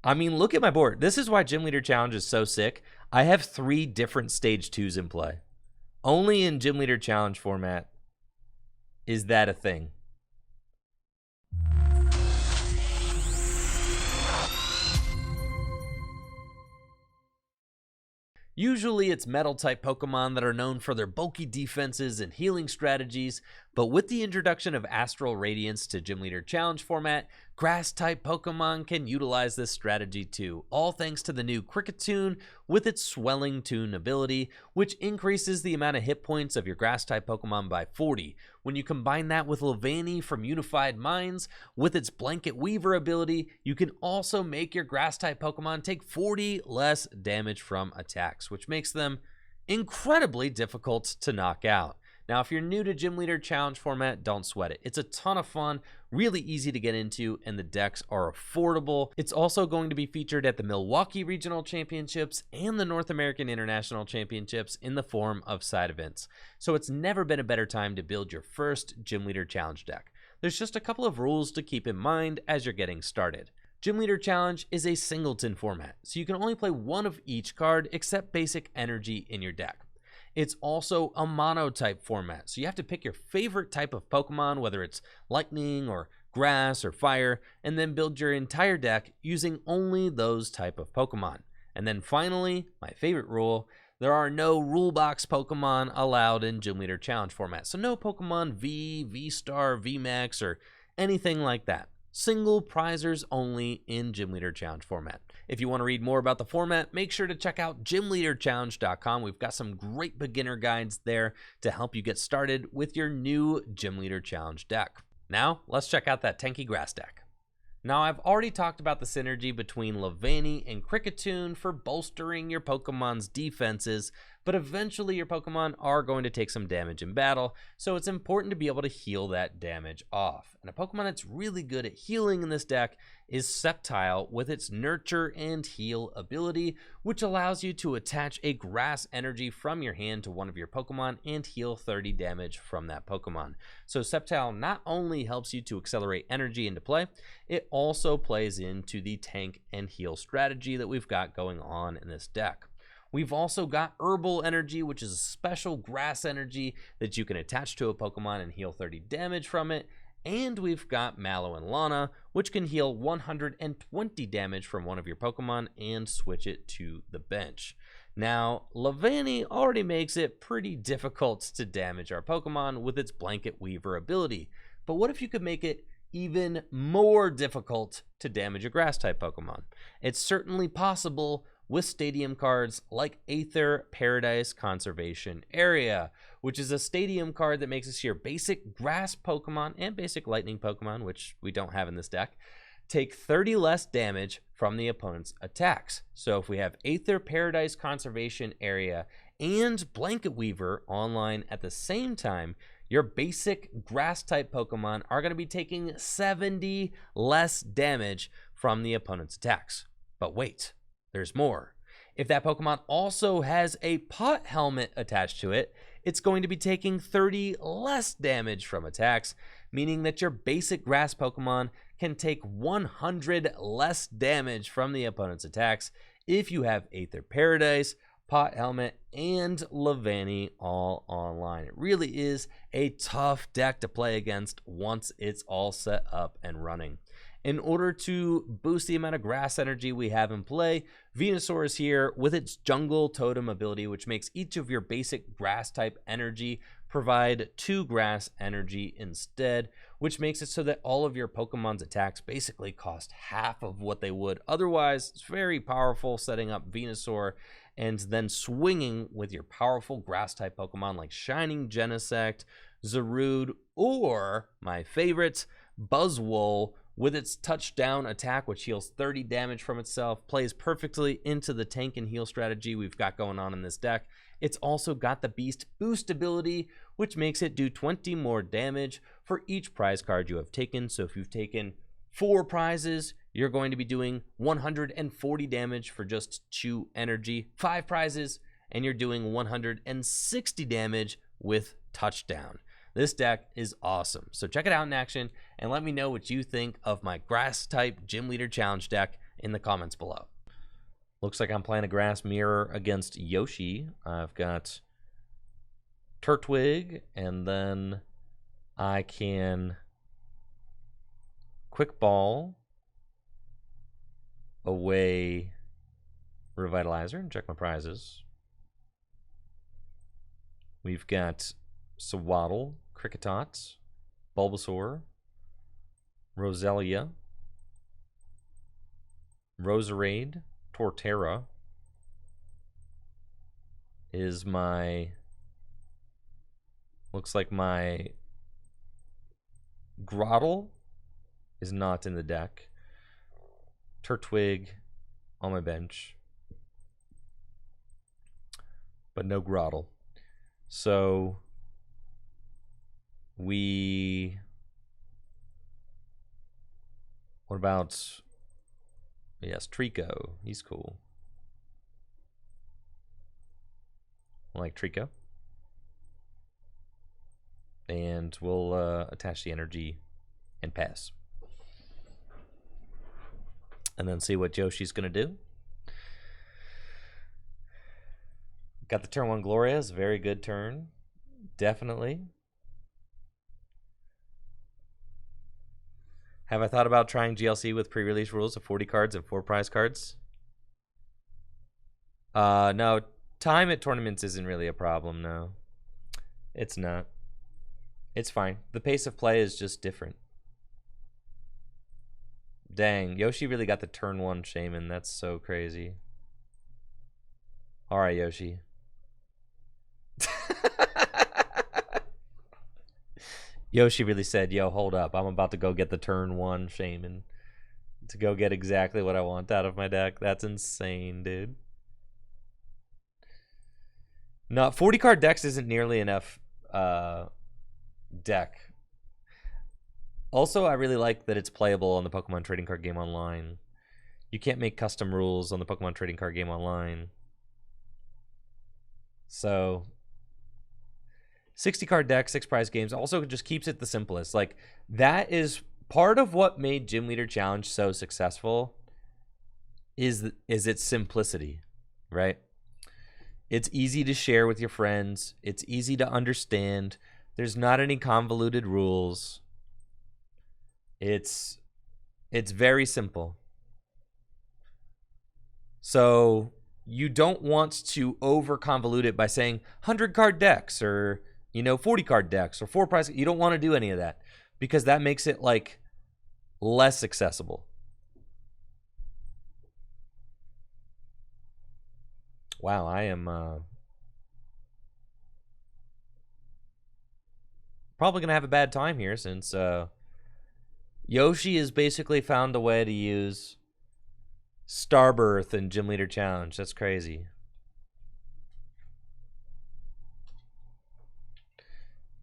I mean, look at my board. This is why Gym Leader Challenge is so sick. I have 3 different stage 2s in play. Only in Gym Leader Challenge format is that a thing. Usually it's metal-type Pokemon that are known for their bulky defenses and healing strategies, but with the introduction of Astral Radiance to Gym Leader Challenge format, Grass-type Pokemon can utilize this strategy too, all thanks to the new Kricketune with its Swelling Tune ability, which increases the amount of hit points of your Grass-type Pokemon by 40. When you combine that with Leavanny from Unified Minds, with its Blanket Weaver ability, you can also make your Grass-type Pokemon take 40 less damage from attacks, which makes them incredibly difficult to knock out. Now, if you're new to Gym Leader Challenge format, don't sweat it. It's a ton of fun, really easy to get into, and the decks are affordable. It's also going to be featured at the Milwaukee Regional Championships and the North American International Championships in the form of side events. So it's never been a better time to build your first Gym Leader Challenge deck. There's just a couple of rules to keep in mind as you're getting started. Gym Leader Challenge is a singleton format, so you can only play one of each card except basic energy in your deck. It's also a mono-type format, so you have to pick your favorite type of Pokemon, whether it's lightning or grass or fire, and then build your entire deck using only those type of Pokemon. And then finally, my favorite rule, there are no rule box Pokemon allowed in Gym Leader Challenge format. So no Pokemon V, V-Star, V-Max, or anything like that. Single prizers only in Gym Leader Challenge format. If you want to read more about the format, make sure to check out gymleaderchallenge.com. We've got some great beginner guides there to help you get started with your new Gym Leader Challenge deck. Now, let's check out that tanky grass deck. Now, I've already talked about the synergy between Leavanny and Kricketune for bolstering your Pokemon's defenses, but eventually your Pokemon are going to take some damage in battle, so it's important to be able to heal that damage off. And a Pokemon that's really good at healing in this deck is Sceptile with its Nurture and Heal ability, which allows you to attach a grass energy from your hand to one of your Pokemon and heal 30 damage from that Pokemon. So Sceptile not only helps you to accelerate energy into play, it also plays into the tank and heal strategy that we've got going on in this deck. We've also got Herbal Energy, which is a special grass energy that you can attach to a Pokemon and heal 30 damage from it. And we've got Mallow Lana, which can heal 120 damage from one of your Pokemon and switch it to the bench. Now, Leavanny already makes it pretty difficult to damage our Pokemon with its Blanket Weaver ability. But what if you could make it even more difficult to damage a Grass-type Pokemon? It's certainly possible with stadium cards like Aether Paradise Conservation Area, which is a stadium card that makes us your basic grass Pokemon and basic lightning Pokemon, which we don't have in this deck, take 30 less damage from the opponent's attacks. So if we have Aether Paradise Conservation Area and Blanket Weaver online at the same time, your basic grass-type Pokemon are going to be taking 70 less damage from the opponent's attacks. But wait, there's more. If that Pokemon also has a pot helmet attached to it, it's going to be taking 30 less damage from attacks, meaning that your basic grass Pokemon can take 100 less damage from the opponent's attacks if you have Aether Paradise, Pot Helmet, and Leavanny all online. It really is a tough deck to play against once it's all set up and running. In order to boost the amount of grass energy we have in play, Venusaur is here with its Jungle Totem ability, which makes each of your basic grass type energy provide 2 grass energy instead, which makes it so that all of your Pokemon's attacks basically cost half of what they would otherwise. It's very powerful, setting up Venusaur and then swinging with your powerful grass type Pokemon like Shining Genesect, Zarude, or my favorite, Buzzwole, with its touchdown attack, which heals 30 damage from itself, plays perfectly into the tank and heal strategy we've got going on in this deck. It's also got the Beast Boost ability, which makes it do 20 more damage for each prize card you have taken. So if you've taken 4 prizes, you're going to be doing 140 damage for just 2 energy. 5 prizes, and you're doing 160 damage with touchdown. This deck is awesome. So check it out in action and let me know what you think of my grass type Gym Leader Challenge deck in the comments below. Looks like I'm playing a grass mirror against Yoshi. I've got Turtwig, and then I can quick ball away Revitalizer and check my prizes. We've got Sewaddle, Kricketot, Bulbasaur, Roselia, Roserade, Torterra is my, looks like my Grotle is not in the deck. Turtwig on my bench, but no Grotle. So what about, yes, Treecko, he's cool. I like Treecko. And we'll attach the energy and pass. And then see what Yoshi's going to do. Got the turn 1 Glorious, very good turn. Definitely. Have I thought about trying GLC with pre-release rules of 40 cards and 4 prize cards? No, time at tournaments isn't really a problem, no. It's not. It's fine. The pace of play is just different. Dang, Yoshi really got the turn 1 Shaman. That's so crazy. Alright, Yoshi. Yoshi really said, yo, hold up. I'm about to go get the turn 1 Shaman to go get exactly what I want out of my deck. That's insane, dude. No, 40 card decks isn't nearly enough deck. Also, I really like that it's playable on the Pokemon Trading Card Game Online. You can't make custom rules on the Pokemon Trading Card Game Online. So 60 card deck, 6 prize games, also just keeps it the simplest. Like, that is part of what made Gym Leader Challenge so successful is its simplicity, right? It's easy to share with your friends. It's easy to understand. There's not any convoluted rules. It's very simple. So you don't want to over convolute it by saying 100 card decks or 40 card decks or 4 prize. You don't want to do any of that because that makes it like less accessible. Wow, I am probably gonna have a bad time here since Yoshi has basically found a way to use Starbirth and Gym Leader Challenge. That's crazy.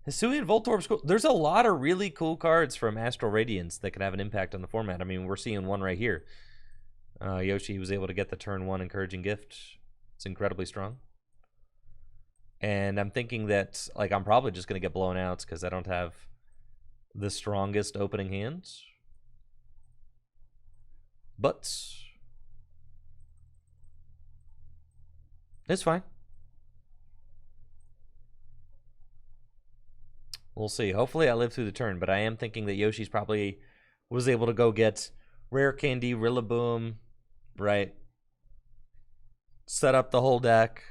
Hisuian Voltorb's cool. There's a lot of really cool cards from Astral Radiance that can have an impact on the format. I mean, we're seeing one right here. Yoshi was able to get the turn 1 Encouraging Gift. It's incredibly strong. And I'm thinking that, like, I'm probably just going to get blown out because I don't have the strongest opening hands. But it's fine. We'll see. Hopefully I live through the turn, but I am thinking that Yoshi's probably was able to go get Rare Candy, Rillaboom, right? Set up the whole deck.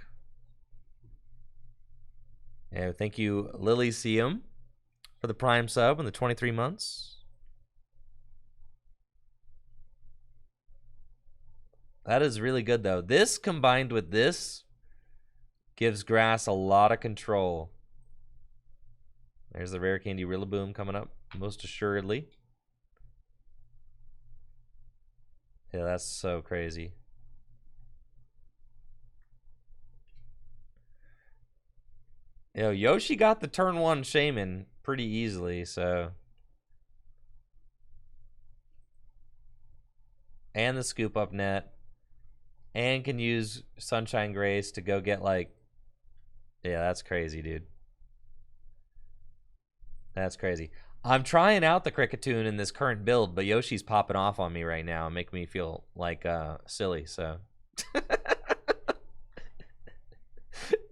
Yeah, thank you, Lilyseum, for the Prime sub and the 23 months. That is really good, though. This combined with this gives Grass a lot of control. There's the Rare Candy Rillaboom coming up, most assuredly. Yeah, that's so crazy. Yoshi got the turn 1 Shaman pretty easily, so. And the Scoop Up Net. And can use Sunshine Grace to go get, like. Yeah, that's crazy, dude. That's crazy. I'm trying out the Kricketune in this current build, but Yoshi's popping off on me right now and making me feel like silly, so.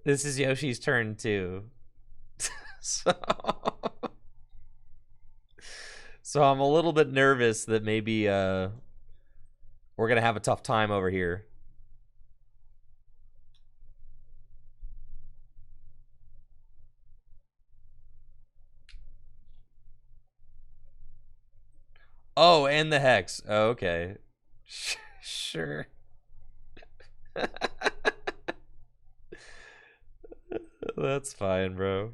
This is Yoshi's turn too. So I'm a little bit nervous that maybe we're gonna have a tough time over here. Oh, and the Hex. Oh, okay. Sure. That's fine, bro.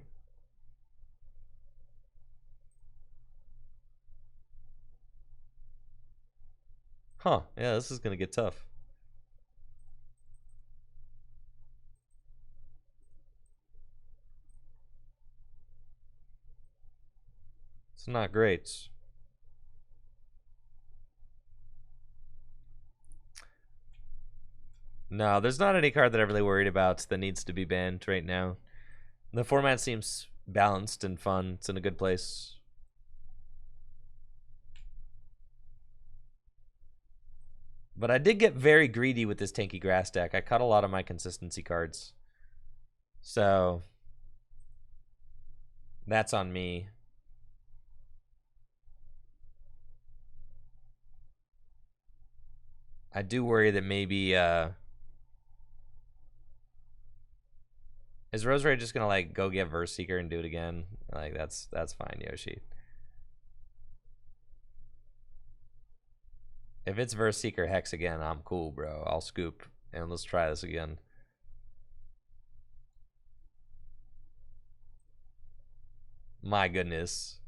Huh. Yeah, this is gonna get tough. It's not great. No, there's not any card that I'm really worried about that needs to be banned right now. The format seems balanced and fun. It's in a good place. But I did get very greedy with this tanky grass deck. I cut a lot of my consistency cards. So that's on me. I do worry that maybe is Roserade just gonna like go get Verse Seeker and do it again? Like that's fine, Yoshi. If it's Verse Seeker Hex again, I'm cool, bro. I'll scoop and let's try this again. My goodness.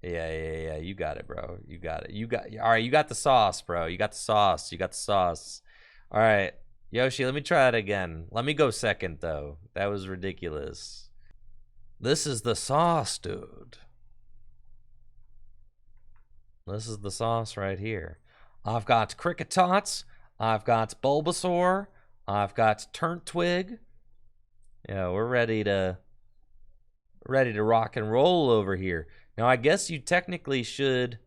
Yeah. You got it, bro. You got it. All right, you got the sauce, bro. You got the sauce. All right. Yoshi, let me try it again. Let me go second, though. That was ridiculous. This is the sauce, dude. This is the sauce right here. I've got Kricketot. I've got Bulbasaur. I've got Turtwig. Yeah, we're ready to rock and roll over here. Now, I guess you technically should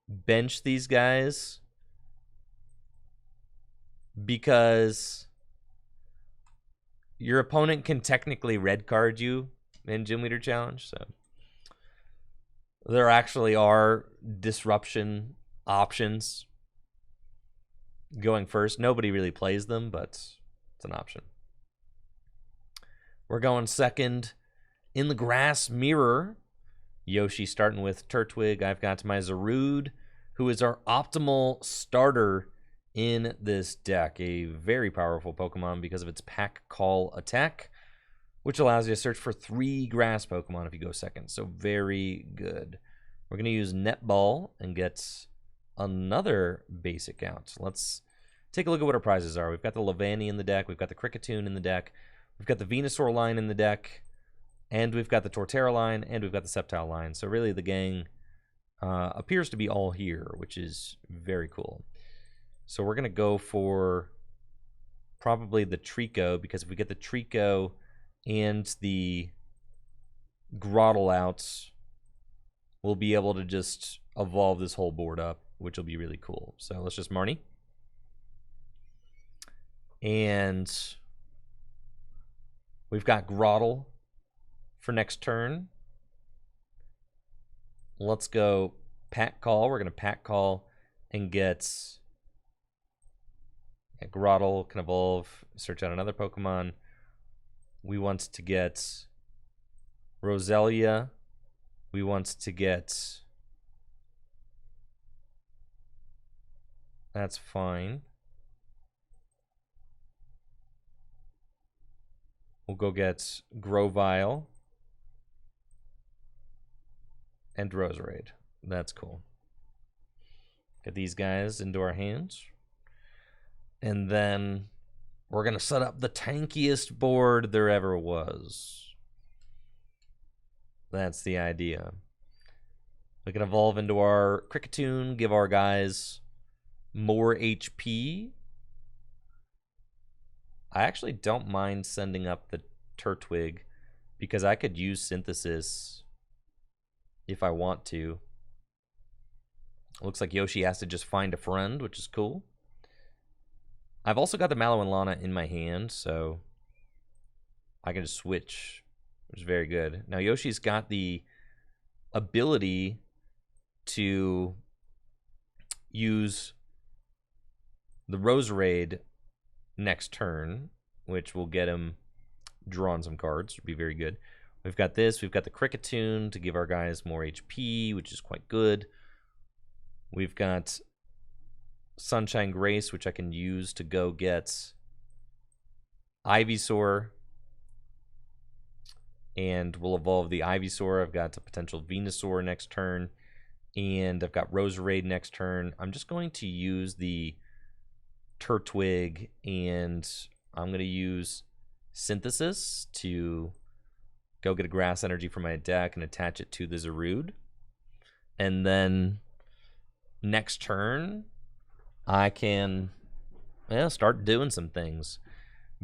bench these guys because your opponent can technically red card you in Gym Leader Challenge. So there actually are disruption options going first. Nobody really plays them, but it's an option. We're going second in the grass mirror. Yoshi starting with Turtwig. I've got my Zarude, who is our optimal starter in this deck. A very powerful Pokemon because of its pack call attack, which allows you to search for 3 grass Pokemon if you go second. So very good. We're going to use Netball and get another basic out. Let's take a look at what our prizes are. We've got the Leavanny in the deck. We've got the Kricketune in the deck. We've got the Venusaur line in the deck. And we've got the Torterra line, and we've got the Sceptile line. So really the gang appears to be all here, which is very cool. So we're going to go for probably the Treecko, because if we get the Treecko and the Grotle out, we'll be able to just evolve this whole board up, which will be really cool. So let's just Marnie. And we've got Grotle for next turn. Let's go pack call. We're going to pack call and get Grotle can evolve, search out another Pokemon. We want to get Roselia. We want to get... That's fine. We'll go get Grovyle and Roserade. That's cool. Get these guys into our hands. And then we're going to set up the tankiest board there ever was. That's the idea. We can evolve into our Kricketune, give our guys more HP. I actually don't mind sending up the Turtwig because I could use Synthesis if I want to. It looks like Yoshi has to just find a friend, which is cool. I've also got the Mallow Lana in my hand, so I can just switch, which is very good. Now Yoshi's got the ability to use the Roserade next turn, which will get him drawing some cards. Would be very good. We've got this. We've got the Kricketune to give our guys more HP, which is quite good. We've got Sunshine Grace, which I can use to go get Ivysaur. And we'll evolve the Ivysaur. I've got a potential Venusaur next turn. And I've got Roserade next turn. I'm just going to use the Turtwig, and I'm going to use Synthesis to go get a Grass Energy from my deck and attach it to the Zarude. And then next turn, I can start doing some things,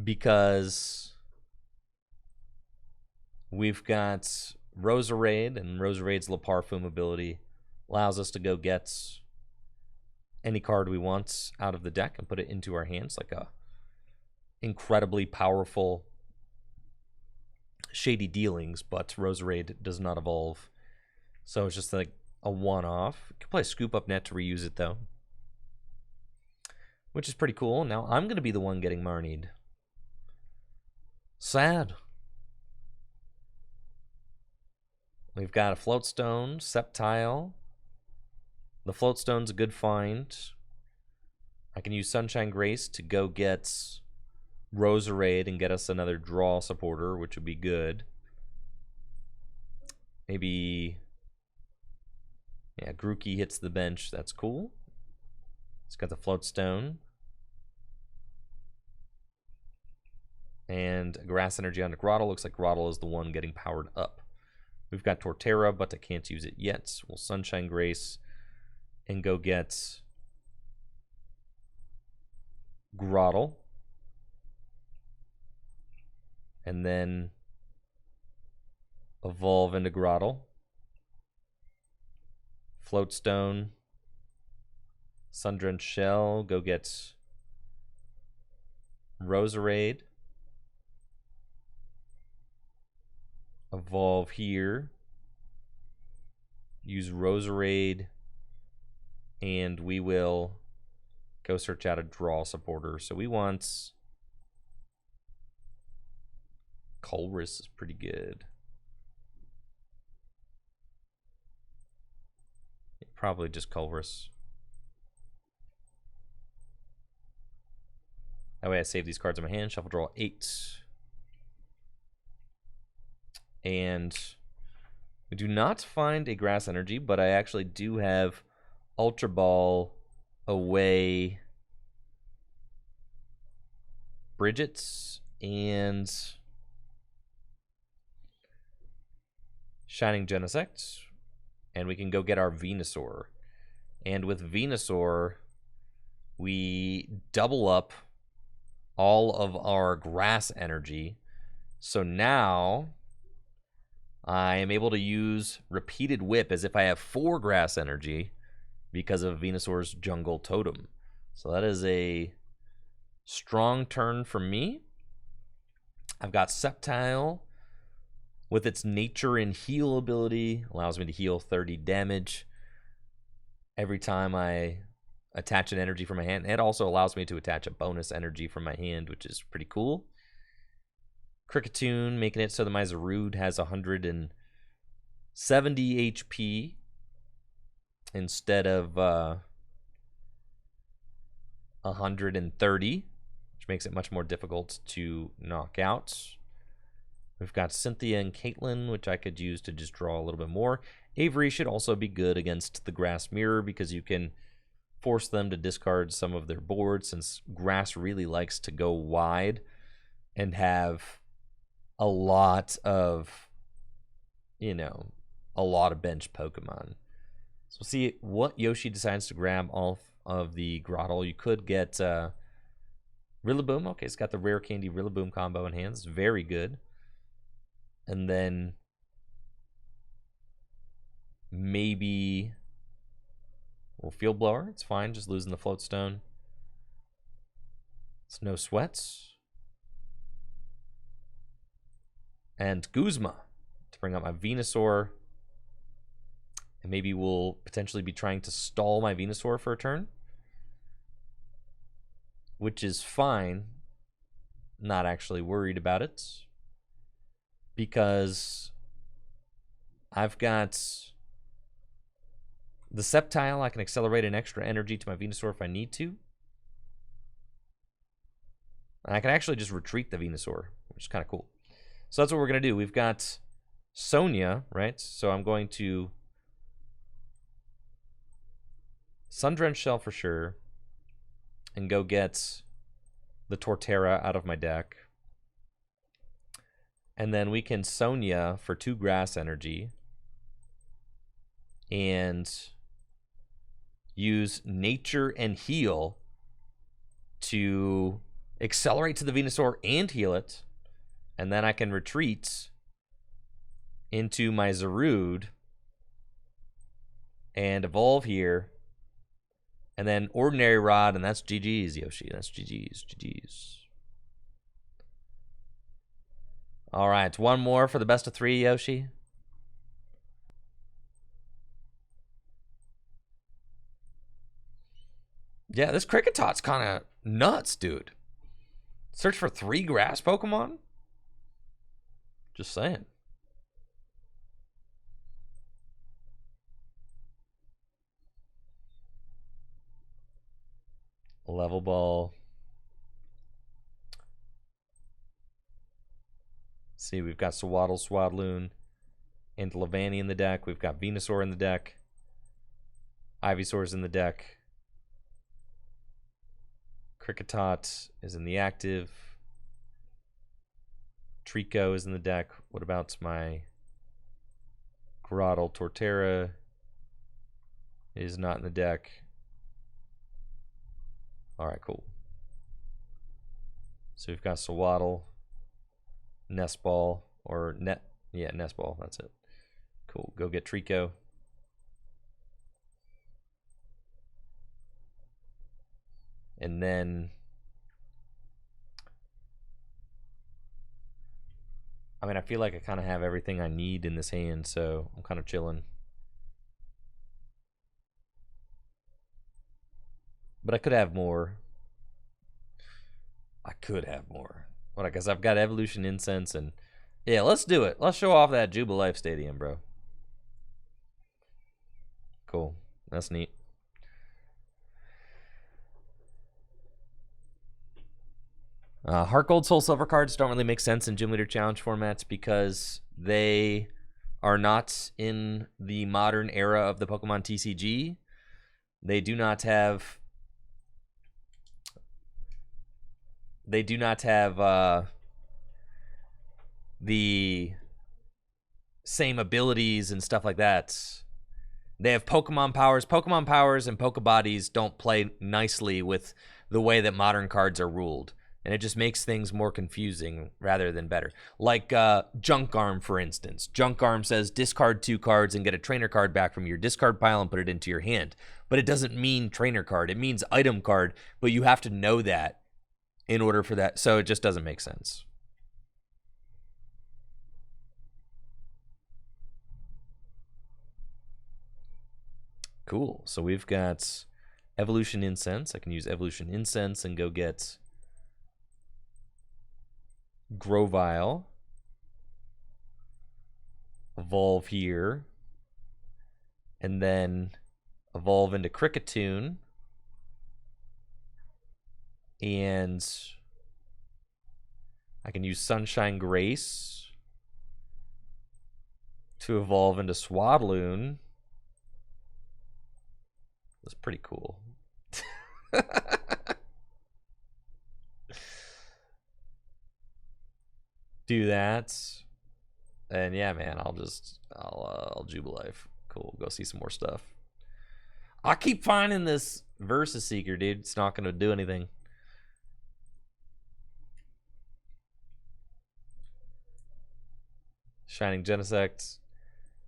because we've got Roserade, and Roserade's La Parfum ability allows us to go get any card we want out of the deck and put it into our hands, like a incredibly powerful Shady Dealings, but Roserade does not evolve. So it's just like a one-off. You can play Scoop Up Net to reuse it, though, which is pretty cool. Now I'm going to be the one getting Marnied. Sad. We've got a Floatstone, Sceptile. The Floatstone's a good find. I can use Sunshine Grace to go get Roserade and get us another draw supporter, which would be good. Maybe, yeah, Grookey hits the bench. That's cool. It's got the Floatstone. And Grass Energy on the Grotle. Looks like Grotle is the one getting powered up. We've got Torterra, but I can't use it yet. We'll Sunshine Grace and go get Grotle. And then evolve into Grotle. Floatstone. Sundrenched Shell. Go get Roserade. Evolve here. Use Roserade. And we will go search out a draw supporter. So we want Colress is pretty good. Probably just Colress. That way I save these cards in my hand. Shuffle draw 8. And we do not find a Grass Energy, but I actually do have Ultra Ball away Bridget's and Shining Genesect, and we can go get our Venusaur. And with Venusaur, we double up all of our Grass Energy. So now I am able to use Repeated Whip as if I have 4 Grass Energy because of Venusaur's Jungle Totem. So that is a strong turn for me. I've got Sceptile with its Nature and Heal ability. Allows me to heal 30 damage every time I attach an energy from my hand. It also allows me to attach a bonus energy from my hand, which is pretty cool. Kricketune, making it so that my Zarude has 170 HP instead of 130, which makes it much more difficult to knock out. We've got Cynthia and Caitlin, which I could use to just draw a little bit more. Avery should also be good against the Grass Mirror because you can force them to discard some of their boards, since Grass really likes to go wide and have a lot of, a lot of bench Pokemon. So we'll see what Yoshi decides to grab off of the Grotle. You could get Rillaboom. Okay, it's got the Rare Candy Rillaboom combo in hand. It's very good. And then maybe we'll Field Blower. It's fine, just losing the Float Stone. It's no sweats. And Guzma to bring up my Venusaur. And maybe we'll potentially be trying to stall my Venusaur for a turn, which is fine. Not actually worried about it, because I've got the Sceptile. I can accelerate an extra energy to my Venusaur if I need to. And I can actually just retreat the Venusaur, which is kind of cool. So that's what we're going to do. We've got Sonia, right? So I'm going to Sun-Drenched Shell for sure, and go get the Torterra out of my deck. And then we can Sonia for 2 grass energy and use Nature and Heal to accelerate to the Venusaur and heal it. And then I can retreat into my Zarude and evolve here. And then Ordinary Rod, and that's GG's, Yoshi. That's GG's. All right, one more for the best of 3, Yoshi. Yeah, this Kricketot's kind of nuts, dude. Search for 3 grass Pokemon? Just saying. Level Ball. See, we've got Sewaddle, Swadloon, and Leavanny in the deck. We've got Venusaur in the deck. Ivysaur's in the deck. Kricketot is in the active. Treecko is in the deck. What about my Grotle? Torterra is not in the deck. All right, cool. So we've got Sewaddle, Nest Ball, or Nest Ball. That's it. Cool. Go get Treecko. And then, I mean, I feel like I kind of have everything I need in this hand, so I'm kind of chilling. But I could have more. But I guess I've got Evolution Incense, and yeah, let's do it. Let's show off that Jubilife Stadium, bro. Cool. That's neat. Heart Gold, Soul Silver cards don't really make sense in Gym Leader Challenge formats because they are not in the modern era of the Pokemon TCG. They do not have the same abilities and stuff like that. They have Pokemon powers. Pokemon powers and Pokebodies don't play nicely with the way that modern cards are ruled. And it just makes things more confusing rather than better. Like Junk Arm, for instance. Junk Arm says discard 2 cards and get a trainer card back from your discard pile and put it into your hand. But it doesn't mean trainer card. It means item card. But you have to know that in order for that. So it just doesn't make sense. Cool. So we've got Evolution Incense. I can use Evolution Incense and go get Grovyle. Evolve here. And then evolve into Kricketune. And I can use Sunshine Grace to evolve into Swadloon. That's pretty cool. Do that. And yeah, man, I'll Jubilife. Cool. Go see some more stuff. I keep finding this Versus Seeker, dude. It's not going to do anything. Shining Genesect.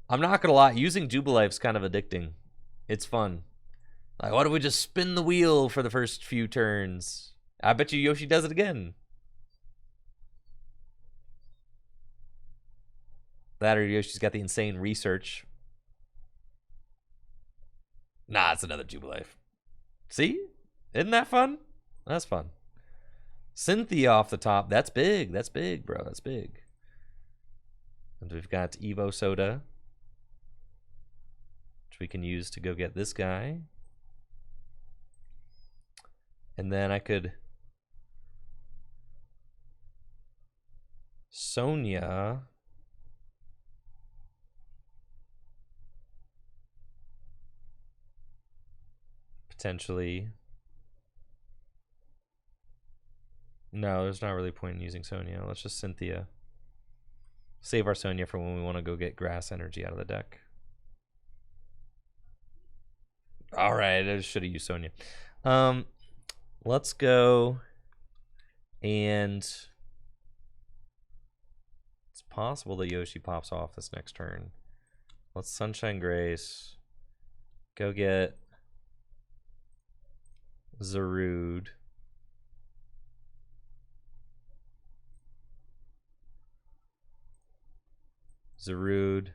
I'm not gonna lie, using Jubilife's kind of addicting. It's fun. Like, why don't we just spin the wheel for the first few turns? I bet you Yoshi does it again. That or Yoshi's got the insane research. Nah, it's another Jubilife. See? Isn't that fun? That's fun. Cynthia off the top. That's big. That's big, bro. That's big. And we've got Evo Soda, which we can use to go get this guy. And then I could Sonia. Potentially. No, there's not really a point in using Sonia. Let's just Cynthia. Save our Sonia for when we want to go get grass energy out of the deck. All right, I should have used Sonia. Let's go and it's possible that Yoshi pops off this next turn. Let's Sunshine Grace. Go get Zarude. Zarude.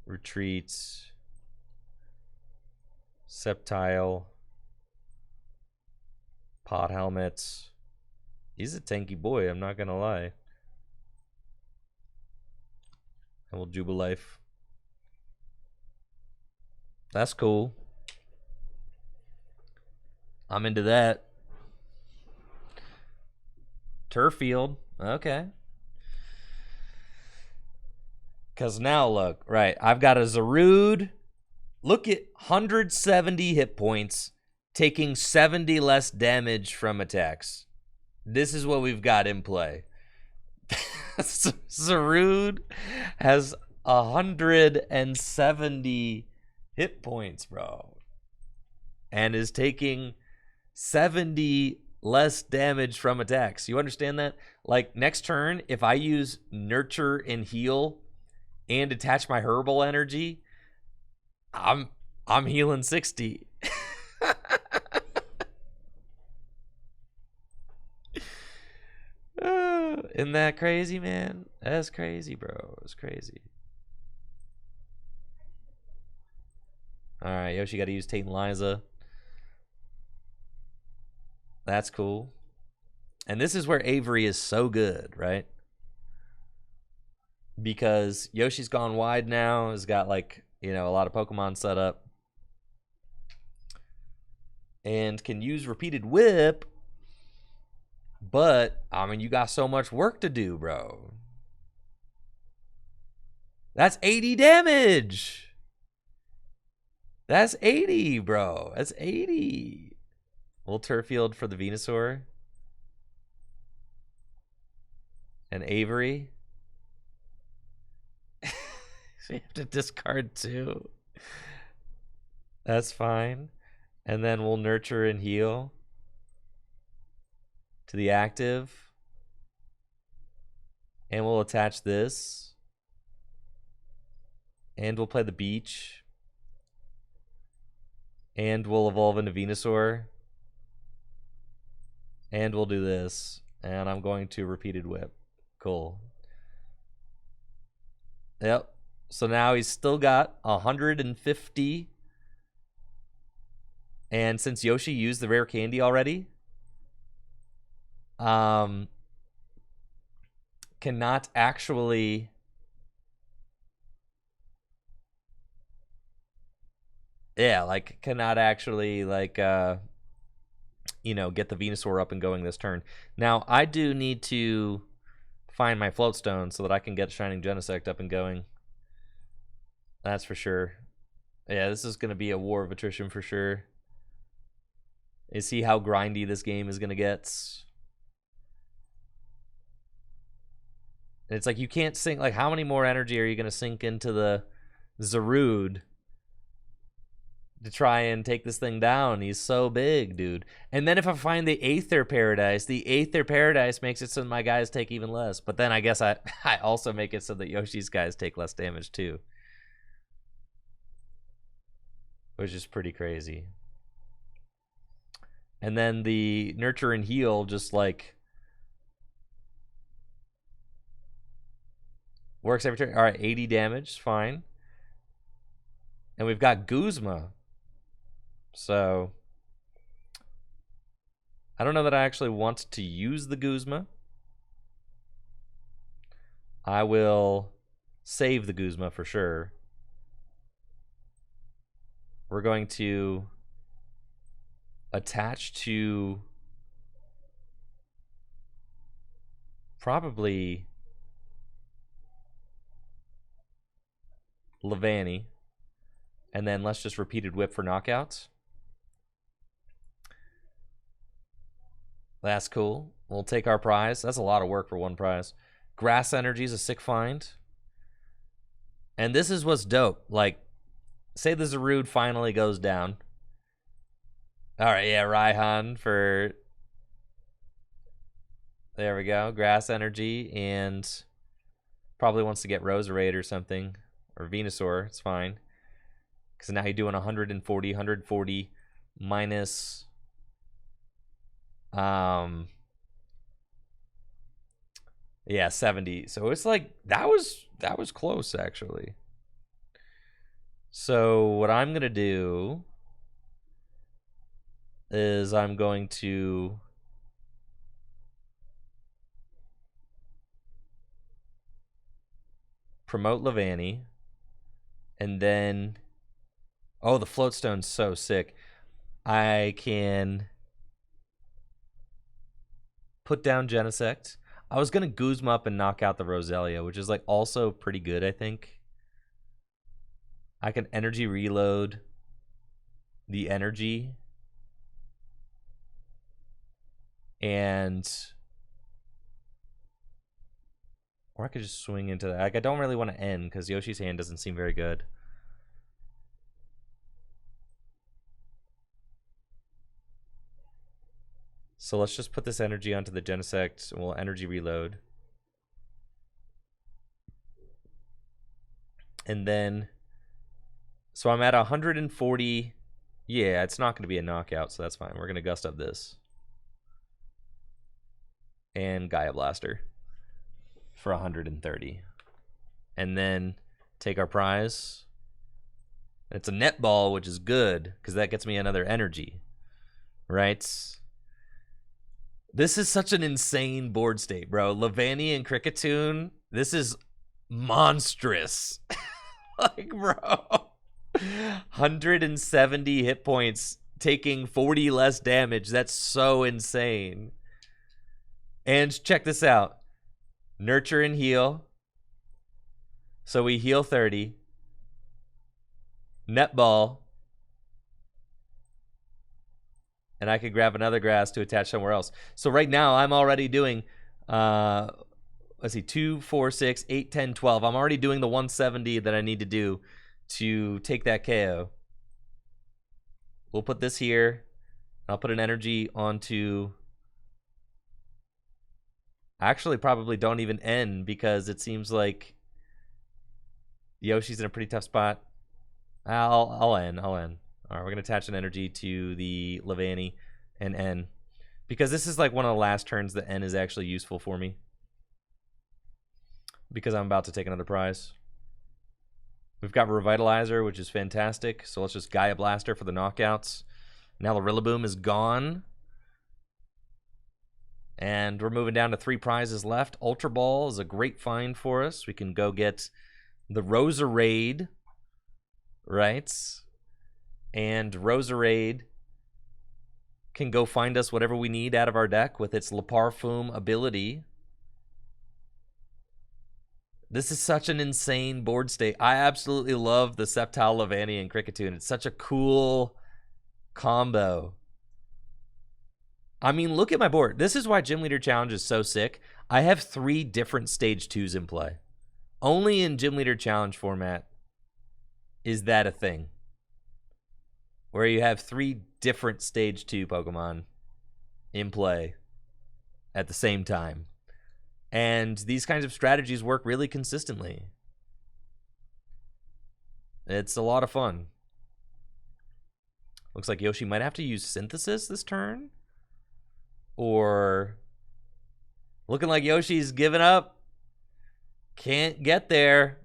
Retreats. Sceptile. Pot helmets. He's a tanky boy, I'm not gonna lie. And we'll Jubilife. That's cool. I'm into that. Turfield. Okay. Because now look, right, I've got a Zarude. Look at 170 hit points, taking 70 less damage from attacks. This is what we've got in play. Zarude has 170 hit points, bro. And is taking 70 less damage from attacks. You understand that? Like, next turn, if I use Nurture and Heal and attach my Herbal Energy, I'm healing 60. Isn't that crazy, man? That's crazy, bro. It's crazy. All right, Yoshi got to use Tate and Liza. That's cool. And this is where Avery is so good, right? Because Yoshi's gone wide now. Has got, like, you know, a lot of Pokemon set up. And can use Repeated Whip. But, I mean, you got so much work to do, bro. That's 80 damage. That's 80, bro. That's 80. We'll Turfield for the Venusaur. And Avery. So you have to discard 2. That's fine. And then we'll Nurture and Heal to the active. And we'll attach this. And we'll play the Beach. And we'll evolve into Venusaur. And we'll do this. And I'm going to Repeated Whip. Cool. Yep. So now he's still got 150. And since Yoshi used the Rare Candy already, cannot actually... Yeah, like, cannot actually, like, you know, get the Venusaur up and going this turn. Now, I do need to find my Floatstone so that I can get Shining Genesect up and going. That's for sure. Yeah, this is going to be a war of attrition for sure. You see how grindy this game is going to get. It's like you can't sink, like, how many more energy are you going to sink into the Zarude to try and take this thing down. He's so big, dude. And then if I find the Aether Paradise, makes it so my guys take even less. But then I guess I also make it so that Yoshi's guys take less damage too. Which is pretty crazy. And then the Nurture and Heal just like works every turn. All right, 80 damage, fine. And we've got Guzma. So I don't know that I actually want to use the Guzma. I will save the Guzma for sure. We're going to attach to probably Leavanny. And then let's just repeated whip for knockouts. That's cool. We'll take our prize. That's a lot of work for one prize. Grass Energy is a sick find. And this is what's dope. Like, say the Zarude finally goes down. All right, yeah, Raihan for... There we go. Grass Energy, and probably wants to get Roserade or something. Or Venusaur, it's fine. Because now you're doing 140 minus... yeah, 70. So it's like that was close actually. So what I'm gonna do is I'm going to promote Leavanny, and then the Floatstone's so sick. I can put down Genesect. I was gonna Guzma up and knock out the Roselia, which is like also pretty good, I think. I can energy reload the energy. Or I could just swing into that. Like, I don't really want to end because Yoshi's hand doesn't seem very good. So let's just put this energy onto the Genesect, and we'll energy reload. And then, so I'm at 140. Yeah, it's not going to be a knockout, so that's fine. We're going to gust up this. And Gaia Blaster for 130. And then take our prize. It's a netball, which is good, because that gets me another energy. Right? This is such an insane board state, bro. Leavanny and Kricketune, this is monstrous. Like, bro. 170 hit points, taking 40 less damage. That's so insane. And check this out. Nurture and Heal. So we heal 30. Netball. And I could grab another grass to attach somewhere else. So right now, I'm already doing, let's see, 2, 4, 6, 8, 10, 12. I'm already doing the 170 that I need to do to take that KO. We'll put this here. I'll put an energy onto... Actually, probably don't even end because it seems like Yoshi's in a pretty tough spot. I'll end. All right, we're going to attach an energy to the Leavanny and N. Because this is like one of the last turns that N is actually useful for me. Because I'm about to take another prize. We've got Revitalizer, which is fantastic. So let's just Gaia Blaster for the knockouts. Now the Rillaboom is gone. And we're moving down to 3 prizes left. Ultra Ball is a great find for us. We can go get the Roserade, right? And Roserade can go find us whatever we need out of our deck with its Le Parfum ability. This is such an insane board state. I absolutely love the Sceptile, Leavanny, and Kricketune. It's such a cool combo. I mean, look at my board. This is why Gym Leader Challenge is so sick. I have 3 different Stage 2s in play. Only in Gym Leader Challenge format is that a thing. where you have 3 different Stage 2 Pokemon in play at the same time. And these kinds of strategies work really consistently. It's a lot of fun. Looks like Yoshi might have to use Synthesis this turn. Or looking like Yoshi's giving up. Can't get there.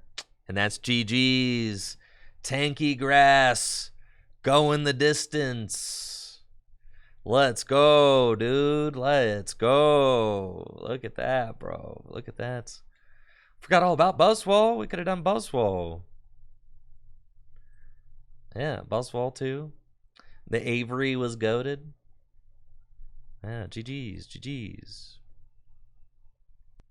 And that's GG's. Tanky Grass going the distance. Let's go, dude. Let's go. Look at that, bro. Look at that. Forgot all about Buzzwole. We could have done Buzzwole. Yeah, Buzzwole too. The Avery was goated. Yeah, GG's, GG's.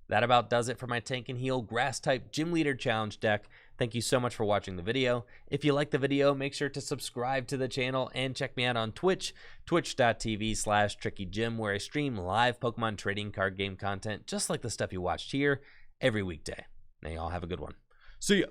That about does it for my Tank and Heal Grass type Gym Leader Challenge deck. Thank you so much for watching the video. If you like the video, make sure to subscribe to the channel and check me out on Twitch, twitch.tv/TrickyGym, where I stream live Pokemon trading card game content, just like the stuff you watched here, every weekday. Now y'all have a good one. See ya.